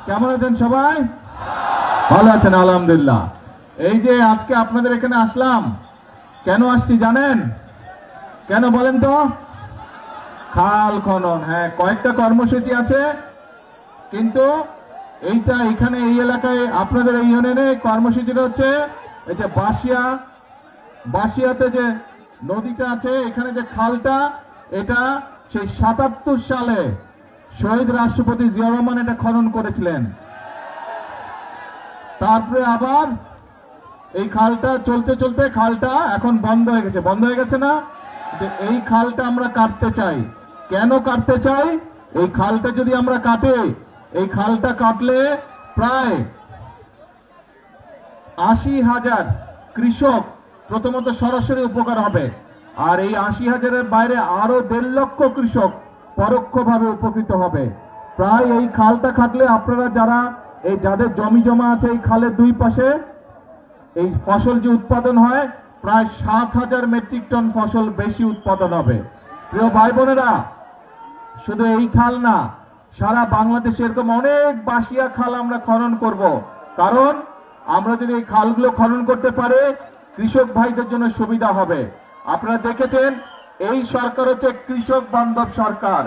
কেমন আছেন সবাই? ভালো আছেন? আলহামদুলিল্লাহ। এই যে আজকে আপনাদের এখানে আসলাম, কেন আসছি জানেন? কেন বলেন তো? খাল খনন। হ্যাঁ, কয়েকটা কর্মসূচি আছে, কিন্তু এইটা এখানে এই এলাকায় আপনাদের এই ইউনিয়নে কর্মসূচিটা হচ্ছে এই যে বাসিয়াতে যে নদীটা আছে, এখানে যে খালটা, এটা সেই ৭৭ সালে শহীদ রাষ্ট্রপতি জিয়া রহমান এটা খনন করেছিলেন। তারপরে আবার এই খালটা চলতে চলতে খালটা এখন বন্ধ হয়ে গেছে। বন্ধ হয়ে গেছে না? এই খালটা আমরা কাটতে চাই। কেন কাটতে চাই? এই খালটা যদি আমরা কাটে, এই খালটা কাটলে প্রায় ৮০,০০০ কৃষক প্রথমত সরাসরি উপকার হবে, আর এই ৮০,০০০-এর বাইরে আরো ১.৫ লক্ষ কৃষক পরোক্ষভাবে উপকৃত হবে। প্রায় এই খালটা কাটলে আপনারা যারা এই যাদের জমি জমা আছে এই খালের দুই পাশে, এই ফসল যে উৎপাদন হয় প্রায় ৭,০০০ মেট্রিক টন ফসল বেশি উৎপাদন হবে। প্রিয় ভাই বোনেরা, শুধু এই খাল না, সারা বাংলাদেশে এরকম অনেক বাসিয়া খাল আমরা খনন করব। কারণ আমরা যদি এই খালগুলো খনন করতে পারি, কৃষক ভাইদের জন্য সুবিধা হবে। আপনারা দেখেছেন এই সরকার হচ্ছে কৃষক বান্ধব সরকার।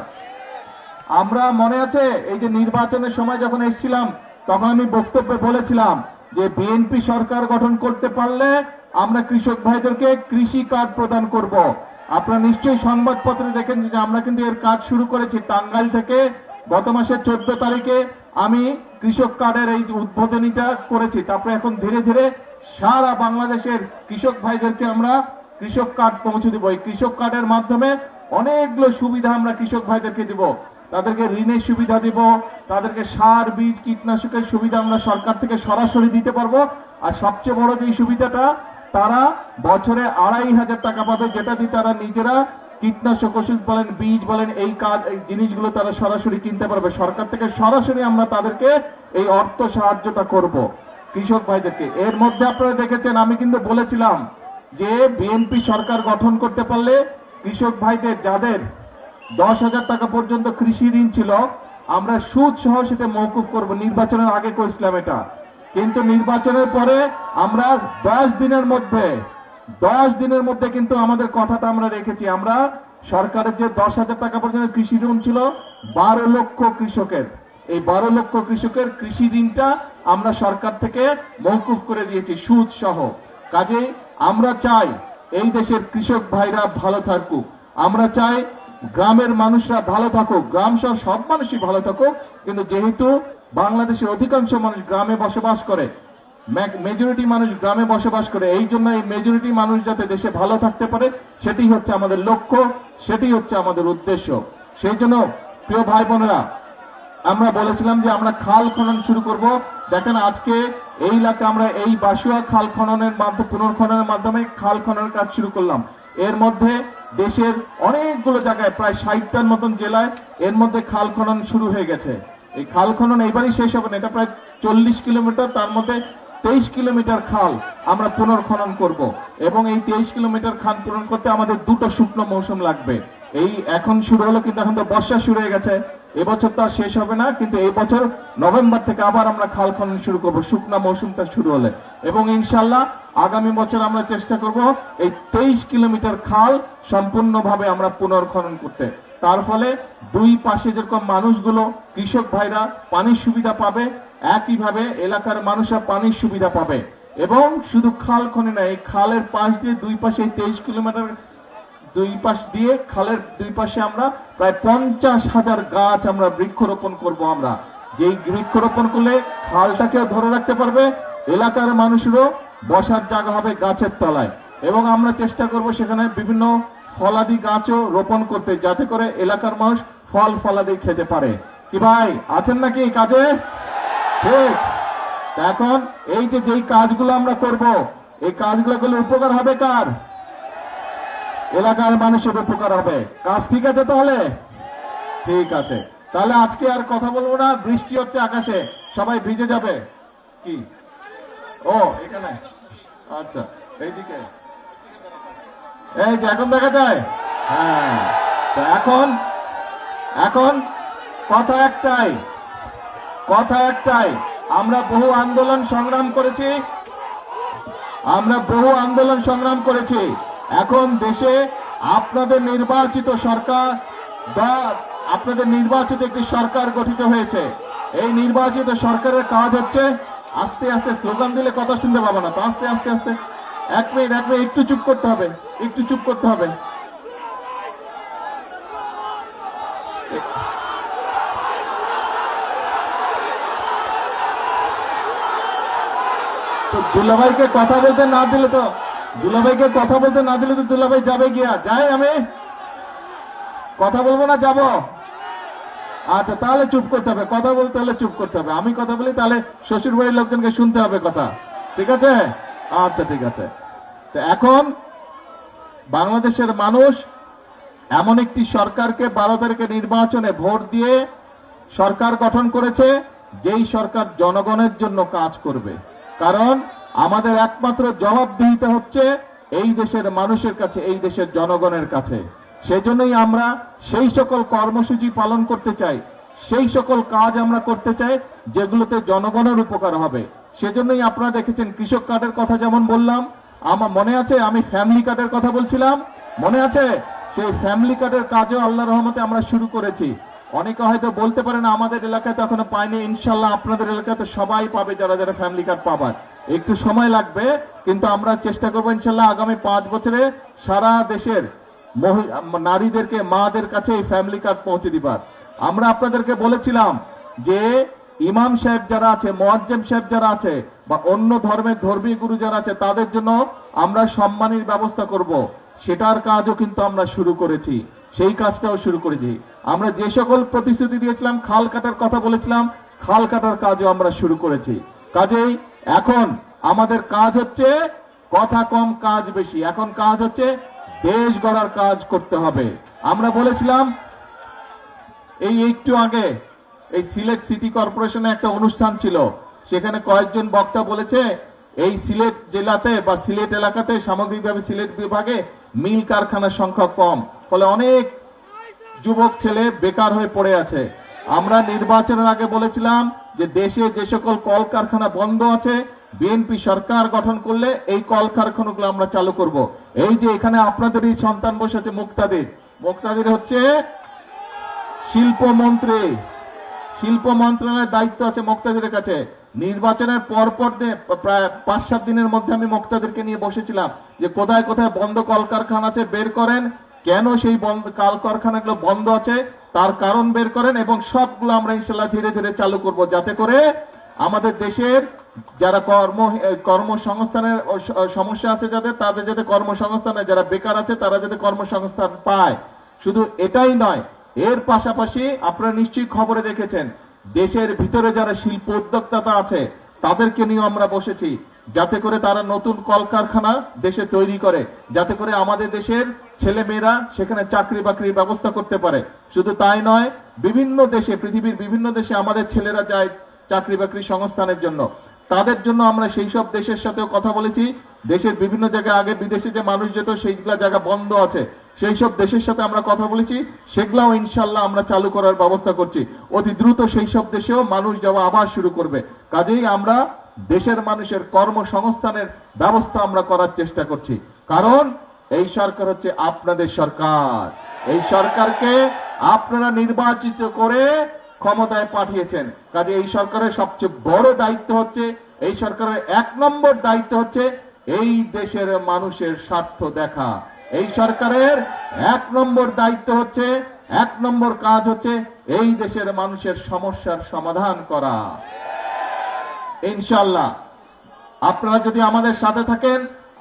আমরা মনে আছে এই যে নির্বাচনের সময় যখন এসেছিলাম, তখন আমি বক্তব্যে বলেছিলাম যে বিএনপি সরকার গঠন করতে পারলে আমরা কৃষক ভাইদেরকে কৃষি কার্ড প্রদান করব। আপনারা নিশ্চয়ই সংবাদপত্রে দেখেন যে আমরা কিন্তু এর কাজ শুরু করেছি। টাঙ্গাইল থেকে গত মাসের 14 তারিখে আমি কৃষক কার্ডের এই উদ্বোধনীটা করেছি। তারপরে এখন ধীরে ধীরে সারা বাংলাদেশের কৃষক ভাইদেরকে আমরা কৃষক কার্ড পৌঁছে দিব। এই কৃষক কার্ডের মাধ্যমে অনেকগুলো সুবিধা আমরা কৃষক ভাইদেরকে দিব। তাদেরকে ঋণের সুবিধা দিব, তাদেরকে সার বীজ কীটনাশকের সুবিধা আমরা সরকার থেকে সরাসরি দিতে পারবো। আর সবচেয়ে বড় যে সুবিধাটা, তারা বছরে ২৫০০ টাকা পাবে, যেটা দিয়ে তারা নিজেরা কীটনাশক ওষুধ বলেন, বীজ বলেন, এই জিনিসগুলো তারা সরাসরি কিনতে পারবে। সরকার থেকে সরাসরি আমরা তাদেরকে এই অর্থ সাহায্যটা করব কৃষক ভাইদেরকে। এর মধ্যে আপনারা দেখেছেন আমি কিন্তু বলেছিলাম যে বিএনপি সরকার গঠন করতে পারলে কৃষক ভাইদের যাদের ১০,০০০ টাকা পর্যন্ত কৃষি ঋণ ছিল, আমরা সুদ সহ সেটা মওকুফ করব। নির্বাচনের আগে কইছিলাম এটা, কিন্তু নির্বাচনের পরে আমরা ১০ দিনের মধ্যে কিন্তু আমাদের কথাটা আমরা রেখেছি। আমরা সরকারের যে ১০,০০০ টাকা পর্যন্ত কৃষি ঋণ ছিল ১২ লক্ষ কৃষকের, এই ১২ লক্ষ কৃষকের কৃষি ঋণটা আমরা সরকার থেকে মওকুফ করে দিয়েছি সুদ সহ। কাজেই আমরা চাই এই দেশের কৃষক ভাইরা ভালো থাকুক, আমরা চাই গ্রামের মানুষরা ভালো থাকুক, গ্রাম সহ সব মানুষই ভালো থাকুক। কিন্তু যেহেতু বাংলাদেশের অধিকাংশ মানুষ গ্রামে বসবাস করে, মেজরিটি মানুষ গ্রামে বসবাস করে, এই জন্য এই মেজরিটি মানুষ যাতে দেশে ভালো থাকতে পারে, সেটি হচ্ছে আমাদের লক্ষ্য, সেটি হচ্ছে আমাদের উদ্দেশ্য। সেই জন্য প্রিয় ভাই বোনেরা, আমরা বলেছিলাম যে আমরা খাল খনন শুরু করব। দেখেন আজকে এই এলাকায় আমরা এই বাসুয়া খাল খননের মাধ্যমে, পুনর্খননের মাধ্যমে খাল খননের কাজ শুরু করলাম। এর মধ্যে দেশের অনেকগুলো জায়গায় প্রায় ৬০টার মতন জেলায় এর মধ্যে খাল খনন শুরু হয়ে গেছে। এই খাল খনন এবারই শেষ হবে না, এটা প্রায় ৪০ কিলোমিটার, তার মধ্যে ২৩ কিলোমিটার খাল আমরা পুনর্খনন করব। এবং এই ২৩ কিলোমিটার খাল পূরণ করতে আমাদের 2টো শুকনো মৌসুম লাগবে। এই এখন শুরু হলো, কিন্তু এখন তো বর্ষা শুরু হয়ে গেছে, এবছর তো আর শেষ হবে না, কিন্তু এই বছর নভেম্বর থেকে আবার আমরা খাল খনন শুরু করব শুকনা মৌসুমটা শুরু হলে। এবং ইনশাল্লাহ আগামী বছর আমরা চেষ্টা করব এই ২৩ কিলোমিটার খাল সম্পূর্ণভাবে আমরা পুনর্খনন করতে। তার ফলে দুই পাশে যেরকম মানুষগুলো, কৃষক ভাইরা পানির সুবিধা পাবে, একইভাবে এলাকার মানুষরা পানির সুবিধা পাবে। এবং শুধু খাল খনন না, এই খালের পাশ দিয়ে দুই পাশে ২৩ কিলোমিটার দুই পাশ দিয়ে খালের দুই পাশে আমরা প্রায় ৫০,০০০ গাছ আমরা বৃক্ষরোপণ করব। আমরা যেই বৃক্ষরোপণ করলে খালটাকেও ধরে রাখতে পারবে, এলাকার মানুষেরও বসার জায়গা হবে গাছের তলায়। এবং আমরা চেষ্টা করব সেখানে বিভিন্ন ফলাদি গাছও রোপণ করতে, যাতে করে এলাকার মানুষ ফল ফলাদি খেতে পারে। কি ভাই আছেন নাকি কাজে? ঠিক। এখন এই যে যেই কাজগুলো আমরা করব, এই কাজগুলো করলে উপকার হবে কার? এলাকার মানুষের উপকার হবে। কাজ ঠিক আছে তাহলে? ঠিক আছে, তাহলে আজকে আর কথা বলবো না। বৃষ্টি হচ্ছে আকাশে, সবাই ভিজে যাবে। কি ও এখানে, আচ্ছা এইদিকে, এই যে এখন দেখা যায়। হ্যাঁ, এখন কথা একটাই, কথা একটাই, আমরা বহু আন্দোলন সংগ্রাম করেছি, এখন দেশে আপনাদের নির্বাচিত সরকার বা আপনাদের নির্বাচিত একটি সরকার গঠিত হয়েছে। এই নির্বাচিত সরকারের কাজ হচ্ছে, আস্তে আস্তে স্লোগান দিলে কথা শুনতে পাবো না তো, আস্তে আস্তে আস্তে, এক মিনিট একটু চুপ করতে হবে। তো দুলাভাইকে কথা বলতে না দিলে তো দুলাভাই যাবে গিয়া যায়, আমি কথা বলবো না, যাব? আচ্ছা, তাহলে চুপ করতে হবে, কথা বলতে হলে চুপ করতে হবে। আমি কথা বলি তাহলে শ্বশুর বাড়ির লোকজনকে শুনতে হবে কথা, ঠিক আছে? আচ্ছা, ঠিক আছে। তো এখন বাংলাদেশের মানুষ এমন একটি সরকারকে 12 তারিখে নির্বাচনে ভোট দিয়ে সরকার গঠন করেছে, যেই সরকার জনগণের জন্য কাজ করবে। কারণ আমাদের একমাত্র জবাবদিহিতা হচ্ছে এই দেশের মানুষের কাছে, এই দেশের জনগণের কাছে। সেজন্যই আমরা সেই সকল কর্মসূচি পালন করতে চাই, সেই সকল কাজ আমরা করতে চাই যেগুলোতে জনগণের উপকার হবে। সেজন্যই আপনারা দেখেছেন কৃষক কার্ডের কথা যেমন বললাম, আমার মনে আছে আমি ফ্যামিলি কার্ডের কথা বলছিলাম, মনে আছে? সেই ফ্যামিলি কার্ডের কাজও আল্লাহর রহমতে আমরা শুরু করেছি। অনেকে হয়তো বলতে পারে না আমাদের এলাকায় তো এখনো পায়নি, ইনশাল্লাহ আপনাদের এলাকায় তো সবাই পাবে, যারা যারা ফ্যামিলি কার্ড পাবার। একটু সময় লাগবে, কিন্তু আমরা চেষ্টা করবো ইনশাল্লাহ আগামী 5 বছরে সারা দেশের নারীদেরকে, মাদের কাছে এই ফ্যামিলি কার্ড পৌঁছে দিবার। আমরা আপনাদেরকে বলেছিলাম যে ইমাম সাহেব যারা আছে, মুয়াজ্জিম সাহেব যারা আছে, বা অন্য ধর্মের ধর্মীয় গুরু যারা আছে, তাদের জন্য আমরা সম্মানের ব্যবস্থা করব। সেটার কাজও কিন্তু আমরা শুরু করেছি, সেই কাজটাও শুরু করেছি। আমরা যে সকল প্রতিশ্রুতি দিয়েছিলাম, খাল কাটার কথা বলেছিলাম, খাল কাটার কাজও আমরা শুরু করেছি। কাজেই এখন আমাদের কাজ হচ্ছে কথা কম কাজ বেশি, এখন কাজ হচ্ছে দেশ গড়ার কাজ করতে হবে। আমরা বলেছিলাম এই একটু আগে এই সিলেট সিটি কর্পোরেশনে একটা অনুষ্ঠান ছিল, সেখানে কয়েকজন বক্তা বলেছে এই সিলেট জেলাতে বা সিলেট এলাকাতে, সামগ্রিকভাবে সিলেট বিভাগে মিল কারখানার সংখ্যা কম, ফলে অনেক যুবক ছেলে বেকার হয়ে পড়ে আছে। আমরা নির্বাচনের আগে বলেছিলাম যে দেশে যে সকল কলকারখানা বন্ধ আছে, বিএনপি সরকার গঠন করলে এই কলকারখানাগুলো আমরা চালু করব। এই যে এখানে আপনাদেরই সন্তান বসে আছে মুক্তাদির হচ্ছে শিল্পমন্ত্রী, শিল্প মন্ত্রণালয়ের দায়িত্ব আছে মুক্তাদিরের কাছে। নির্বাচনের পরপর প্রায় 5-7 দিনের মধ্যে আমি মুক্তাদিরকে নিয়ে বসেছিলাম যে কোথায় কোথায় বন্ধ কলকারখানা আছে বের করেন, কেন সেই কলকারখানাগুলো বন্ধ আছে তার কারণ বের করেন, এবং সবগুলো আমরা ইনশাল্লাহ ধীরে ধীরে চালু করব, যাতে করে আমাদের দেশের যারা কর্মসংস্থানের সমস্যা আছে তাদের যাতে কর্মসংস্থানে, যারা বেকার আছে তারা যাতে কর্মসংস্থান পায়। শুধু এটাই নয়, এর পাশাপাশি আপনারা নিশ্চয়ই খবরে দেখেছেন দেশের ভিতরে যারা শিল্প উদ্যোক্তা আছে তাদেরকে নিয়ে আমরা বসেছি, যাতে করে তারা নতুন কলকারখানা দেশে তৈরি করে, যাতে করে আমাদের দেশের ছেলে মেয়েরা সেখানে চাকরি বাকরির ব্যবস্থা করতে পারে। শুধু তাই নয়, বিভিন্ন দেশে, পৃথিবীর বিভিন্ন দেশে আমাদের ছেলেরা যায় চাকরি বাকরি সংস্থানের জন্য, তাদের জন্য আমরা সেই সব দেশের সাথেও কথা বলেছি। দেশের বিভিন্ন জায়গায় আগে বিদেশে যে মানুষ যেত সেইগুলা জায়গা বন্ধ আছে, সেই সব দেশের সাথে আমরা কথা বলেছি, সেগুলাও ইনশাল্লাহ আমরা চালু করার ব্যবস্থা করছি। অতি দ্রুত সেই সব দেশেও মানুষ যাওয়া আবার শুরু করবে। কাজেই আমরা দেশের মানুষের কর্মসংস্থানের ব্যবস্থা আমরা করার চেষ্টা করছি, কারণ এই সরকার হচ্ছে আপনাদের সরকার। এই সরকারকে আপনারা নির্বাচিত করে ক্ষমতায় পাঠিয়েছেন। কাজে এই সরকারের সবচেয়ে বড় দায়িত্ব হচ্ছে, এই সরকারের 1 নম্বর দায়িত্ব হচ্ছে এই দেশের মানুষের স্বার্থ দেখা। এই সরকারের 1 নম্বর দায়িত্ব হচ্ছে, 1 নম্বর কাজ হচ্ছে এই দেশের মানুষের সমস্যার সমাধান করা। ইনশাআল্লাহ আপনারা যদি আমাদের সাথে থাকেন,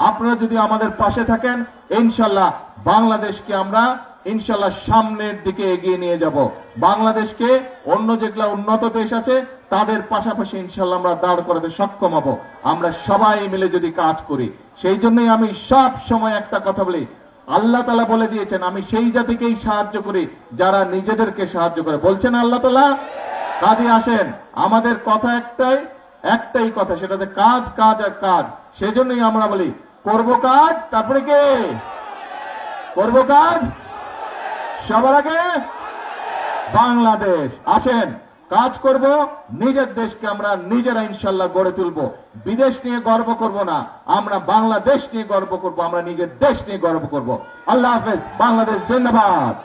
আপনারা যদি আমাদের পাশে থাকেন, ইনশাআল্লাহ বাংলাদেশকে আমরা ইনশাআল্লাহ সামনের দিকে এগিয়ে নিয়ে যাব। বাংলাদেশকে অন্য যেগুলা উন্নত দেশ আছে তাদের পাশাপাশি ইনশাআল্লাহ আমরা দাঁড় করাতে সক্ষম হব, আমরা সবাই মিলে যদি কাজ করি। সেই জন্যই আমি সব সময় একটা কথা বলি, আল্লাহ তাআলা বলে দিয়েছেন আমি সেই জাতিকেই সাহায্য করি যারা নিজেদেরকে সাহায্য করে, বলছেন আল্লাহ তাআলা। কাজে আসেন, আমাদের কথা একটাই কথা, সেটা হচ্ছে কাজ, কাজ আর কাজ। সেজন্যই আমরা বলি করব কাজ, তারপরে কে করব কাজ, সবার আগে বাংলাদেশ। আসেন কাজ করব, নিজের দেশকে আমরা নিজেরা ইনশাল্লাহ গড়ে তুলব। বিদেশ নিয়ে গর্ব করব না, আমরা বাংলাদেশ নিয়ে গর্ব করব, আমরা নিজের দেশ নিয়ে গর্ব করব। আল্লাহ হাফেজ, বাংলাদেশ জিন্দাবাদ।